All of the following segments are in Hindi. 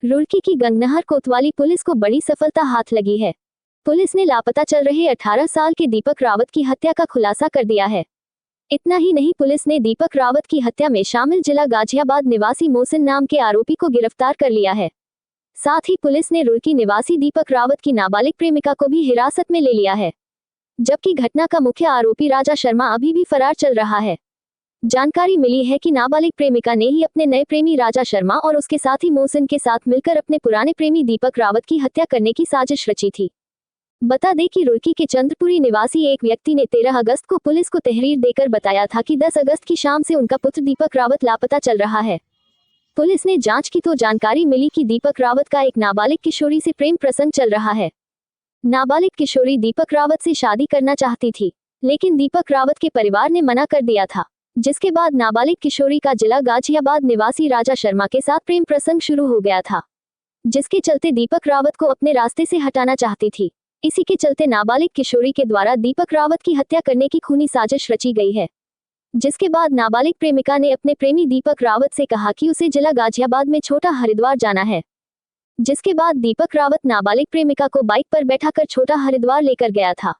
रुड़की की गंगनहर कोतवाली पुलिस को बड़ी सफलता हाथ लगी है। पुलिस ने लापता चल रहे 18 साल के दीपक रावत की हत्या का खुलासा कर दिया है। इतना ही नहीं, पुलिस ने दीपक रावत की हत्या में शामिल जिला गाजियाबाद निवासी मोहसिन नाम के आरोपी को गिरफ्तार कर लिया है। साथ ही पुलिस ने रुड़की निवासी दीपक रावत की नाबालिग प्रेमिका को भी हिरासत में ले लिया है, जबकि घटना का मुख्य आरोपी राजा शर्मा अभी भी फरार चल रहा है। जानकारी मिली है कि नाबालिग प्रेमिका ने ही अपने नए प्रेमी राजा शर्मा और उसके साथी मोहसिन के साथ मिलकर अपने पुराने प्रेमी दीपक रावत की हत्या करने की साजिश रची थी। बता दें कि रुड़की के चंद्रपुरी निवासी एक व्यक्ति ने 13 अगस्त को पुलिस को तहरीर देकर बताया था कि 10 अगस्त की शाम से उनका पुत्र दीपक रावत लापता चल रहा है। पुलिस ने जांच की तो जानकारी मिली कि दीपक रावत का एक नाबालिग किशोरी से प्रेम प्रसंग चल रहा है। नाबालिग किशोरी दीपक रावत से शादी करना चाहती थी, लेकिन दीपक रावत के परिवार ने मना कर दिया था, जिसके बाद नाबालिग किशोरी का जिला गाजियाबाद निवासी राजा शर्मा के साथ प्रेम प्रसंग शुरू हो गया था, जिसके चलते दीपक रावत को अपने रास्ते से हटाना चाहती थी। इसी के चलते नाबालिग किशोरी के द्वारा दीपक रावत की हत्या करने की खूनी साजिश रची गई है, जिसके बाद नाबालिग प्रेमिका ने अपने प्रेमी दीपक रावत से कहा कि उसे जिला गाजियाबाद में छोटा हरिद्वार जाना है, जिसके बाद दीपक रावत नाबालिग प्रेमिका को बाइक पर बैठाकर छोटा हरिद्वार लेकर गया था,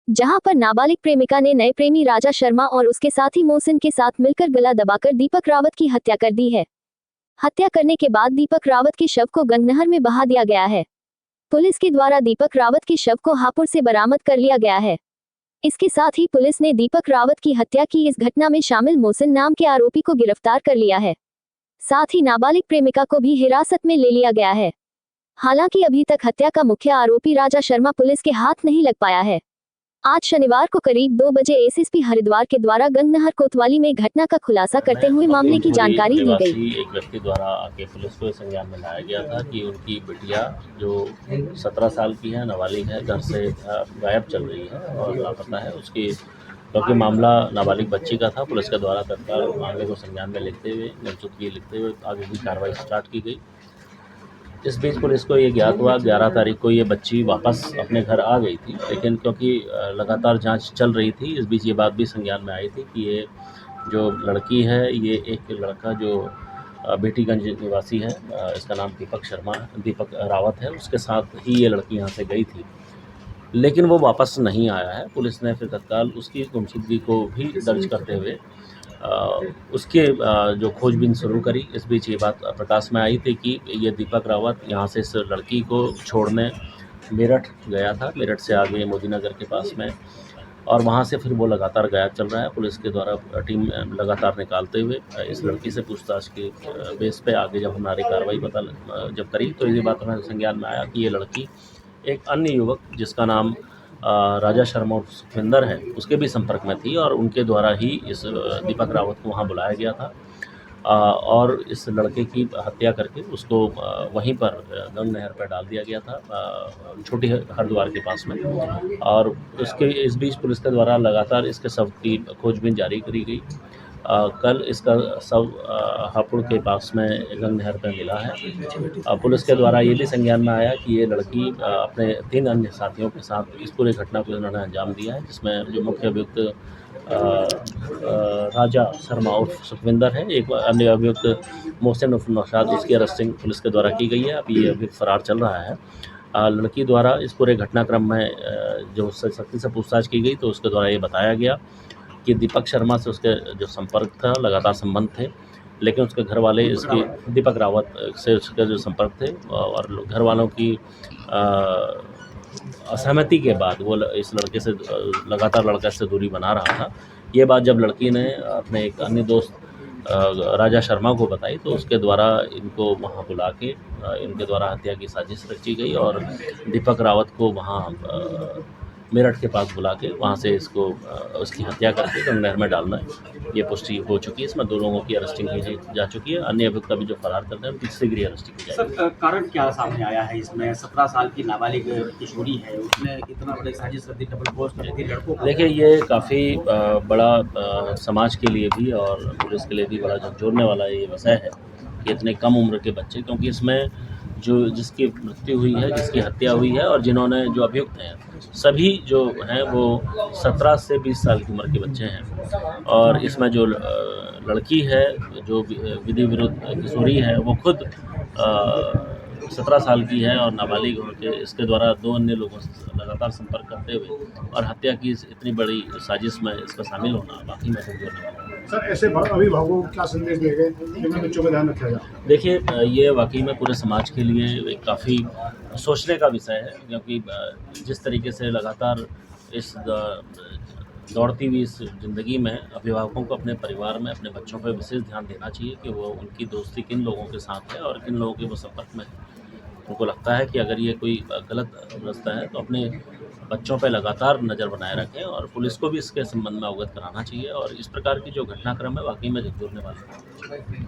जहां पर नाबालिग प्रेमिका ने नए प्रेमी राजा शर्मा और उसके साथी मोहसिन के साथ मिलकर गला दबाकर दीपक रावत की हत्या कर दी है। हत्या करने के बाद दीपक रावत के शव को गंगनहर में बहा दिया गया है। पुलिस के द्वारा दीपक रावत के शव को हापुड़ से बरामद कर लिया गया है। इसके साथ ही पुलिस ने दीपक रावत की हत्या की इस घटना में शामिल मोहसिन नाम के आरोपी को गिरफ्तार कर लिया है। साथ ही नाबालिग प्रेमिका को भी हिरासत में ले लिया गया है। हालांकि अभी तक हत्या का मुख्य आरोपी राजा शर्मा पुलिस के हाथ नहीं लग पाया है। आज शनिवार को करीब 2 बजे एसएसपी हरिद्वार के द्वारा गंगनहर कोतवाली में घटना का खुलासा करते हुए मामले की जानकारी दी गई। एक व्यक्ति द्वारा आके पुलिस को संज्ञान में लाया गया था कि उनकी बिटिया जो 17 साल की है, नाबालिग है, घर से गायब चल रही है और लापता है। उसकी क्योंकि मामला नाबालिग बच्ची का था, पुलिस के द्वारा तत्काल मामले को संज्ञान में लिखते हुए नामजदगी लिखते हुए आगे की कार्रवाई स्टार्ट की गई। इस बीच पुलिस को ये ज्ञात हुआ 11 तारीख को ये बच्ची वापस अपने घर आ गई थी, लेकिन क्योंकि लगातार जांच चल रही थी, इस बीच ये बात भी संज्ञान में आई थी कि ये जो लड़की है, ये एक लड़का जो बेटीगंज निवासी है, इसका नाम दीपक रावत है, उसके साथ ही ये लड़की यहाँ से गई थी, लेकिन वो वापस नहीं आया है। पुलिस ने फिर तत्काल उसकी गुमशुदगी को भी दर्ज करते हुए उसके जो खोजबीन शुरू करी। इस बीच ये बात प्रकाश में आई थी कि ये दीपक रावत यहाँ से इस लड़की को छोड़ने मेरठ गया था, मेरठ से आगे मोदीनगर के पास में, और वहाँ से फिर वो लगातार गायब चल रहा है। पुलिस के द्वारा टीम लगातार निकालते हुए इस लड़की से पूछताछ के बेस पे आगे जब हमारी कार्रवाई जब करी तो ये बात हमें संज्ञान में आया कि ये लड़की एक अन्य युवक जिसका नाम राजा शर्मा और सुखविंदर है, उसके भी संपर्क में थी और उनके द्वारा ही इस दीपक रावत को वहाँ बुलाया गया था और इस लड़के की हत्या करके उसको वहीं पर गंग नहर पर डाल दिया गया था, छोटी हरिद्वार के पास में। और उसके इस बीच पुलिस के द्वारा लगातार इसके शव की खोजबीन जारी करी गई। कल इसका शव हापुड़ के पास में गंग नहर पर मिला है। पुलिस के द्वारा ये भी संज्ञान में आया कि ये लड़की अपने 3 अन्य साथियों के साथ इस पूरे घटना को इन्होंने अंजाम दिया है, जिसमें जो मुख्य अभियुक्त राजा शर्मा उर्फ सुखविंदर है, एक अन्य अभियुक्त मोहसिन उर्फ नौशाद, इसकी अरेस्टिंग पुलिस के द्वारा की गई है। अभी ये अभियुक्त फरार चल रहा है। लड़की द्वारा इस पूरे घटनाक्रम में जो उससे सख्ती से पूछताछ की गई तो उसके द्वारा ये बताया गया कि दीपक शर्मा से उसके जो संपर्क था, लगातार संबंध थे, लेकिन उसके घर वाले इसके दीपक रावत से उसके जो संपर्क थे और घर वालों की असहमति के बाद वो इस लड़के से लगातार लड़का से दूरी बना रहा था। ये बात जब लड़की ने अपने एक अन्य दोस्त राजा शर्मा को बताई तो उसके द्वारा इनको वहाँ बुला के इनके द्वारा हत्या की साजिश रची गई और दीपक रावत को वहाँ मेरठ के पास बुला के वहाँ से इसको उसकी हत्या करके गंग नहर में डालना ये पुष्टि हो चुकी है। इसमें 2 लोगों की अरेस्टिंग की जा चुकी है। अन्य अभियुक्त भी जो फरार कर रहे हैं उनकी शीघ्र अरेस्टिंग की जाएगी। सर, कारण क्या सामने आया है इसमें? 17 साल की नाबालिग किशोरी है, उसने इतना बड़ी साजिश कर दी, डबल क्रॉस कर दी लड़कों को। देखिए, ये काफ़ी बड़ा समाज के लिए भी और पुलिस के लिए भी बड़ा झकझोरने वाला ये विषय है कि इतने कम उम्र के बच्चे, क्योंकि इसमें जिसकी मृत्यु हुई है, जिसकी हत्या हुई है और जिन्होंने जो अभियुक्त हैं सभी जो हैं वो 17 से 20 साल की उम्र के बच्चे हैं। और इसमें जो लड़की है जो विधि विरुद्ध किशोरी है वो खुद 17 साल की है और नाबालिग होकर इसके द्वारा 2 अन्य लोगों से लगातार संपर्क करते हुए और हत्या की इतनी बड़ी साजिश में इसका शामिल होना वाक़ई में दुख देने वाला है। सर ऐसे अभिभावकों को क्या संदेश दिए गए जिनमें बच्चों का ध्यान रखा जाए? देखिए ये वाक़ई में पूरे समाज के लिए एक काफ़ी सोचने का विषय है, क्योंकि जिस तरीके से लगातार इस दौड़ती हुई इस ज़िंदगी में अभिभावकों को अपने परिवार में अपने बच्चों पर विशेष ध्यान देना चाहिए कि वो उनकी दोस्ती किन लोगों के साथ है और किन लोगों के वो संपर्क में है। उनको लगता है कि अगर ये कोई गलत रास्ता है तो अपने बच्चों पे लगातार नज़र बनाए रखें और पुलिस को भी इसके संबंध में अवगत कराना चाहिए और इस प्रकार की जो घटनाक्रम है वाक़ई में झकझोरने वाला है।